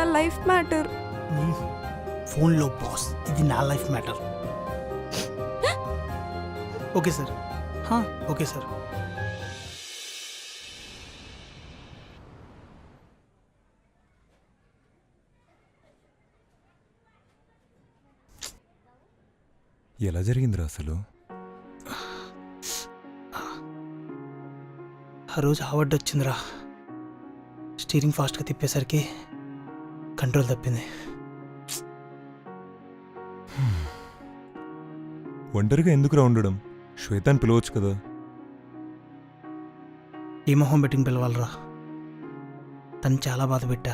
నా life matter. నీ ఫోన్లో బాస్, ఇది నా life matter. Okay sir. Okay sir. ఎలా జరిగిందిరా అసలు? ఆ రోజు హావర్డ్ వచ్చిందిరా. స్టీరింగ్ ఫాస్ట్గా తిప్పేసరికి కంట్రోల్ తప్పింది. ఒంటరిగా ఎందుకురా ఉండడం? శ్వేతాన్ని పిలవచ్చు కదా. ఈ మొహం బెట్టింగ్ పిలవాలరా. తను చాలా బాధ పెట్టా.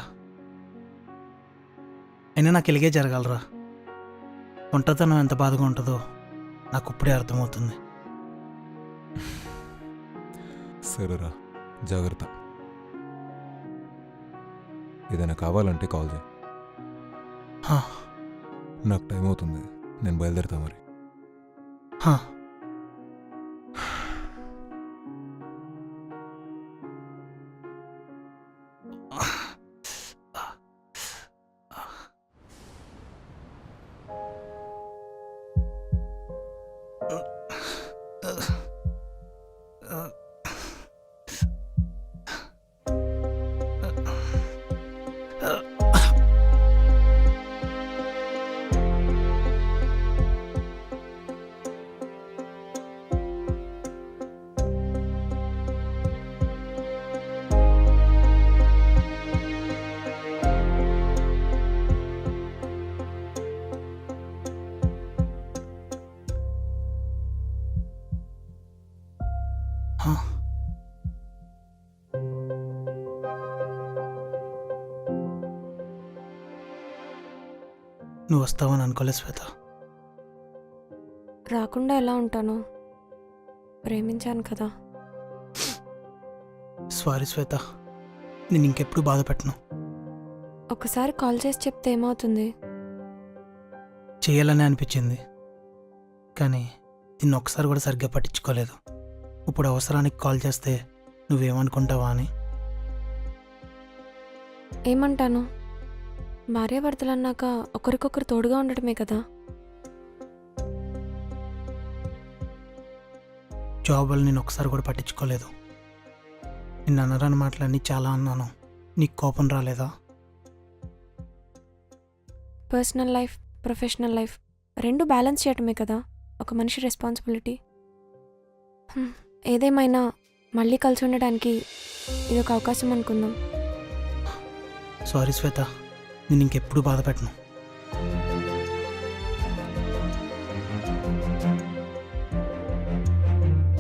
అయినా నాకు ఇలాగే జరగాలరా. ఒంటరితనం ఎంత బాధగా ఉంటుందో నాకు ఇప్పుడే అర్థమవుతుంది. సరేరా, జాగ్రత్త. ఏదైనా కావాలంటే కాల్ చేయి. నాకు టైం అవుతుంది, నేను బయలుదేరుతా మరి. నువ్వు వస్తావని అనుకోలేదు శ్వేత. రాకుండా ఎలా ఉంటాను? ప్రేమించాను కదా. సారీ శ్వేత, నేను ఇంకెప్పుడు బాధ పెట్టను. ఒకసారి కాల్ చేసి చెప్తే ఏమవుతుంది? చేయాలని అనిపించింది, కానీ నిన్ను ఒకసారి కూడా సరిగ్గా పట్టించుకోలేదు. ఇప్పుడు అవసరానికి కాల్ చేస్తే నువ్వేమనుకుంటావా అని. ఏమంటాను? భార్యాభర్తలు అన్నాక ఒకరికొకరు తోడుగా ఉండటమే కదా. జాబ్ వల్ల నేను ఒకసారి కూడా పట్టించుకోలేదు. నిన్ను అనరాని మాటలన్నీ చాలా అన్నాను. నీకు కోపం రాలేదా? పర్సనల్ లైఫ్, ప్రొఫెషనల్ లైఫ్ రెండు బ్యాలెన్స్ చేయటమే కదా ఒక మనిషి రెస్పాన్సిబిలిటీ. ఏదేమైనా మళ్ళీ కలిసి ఉండడానికి ఇది ఒక అవకాశం అనుకుందాం. సారీ శ్వేత, నేను ఇంకెప్పుడు బాధ పెట్టను.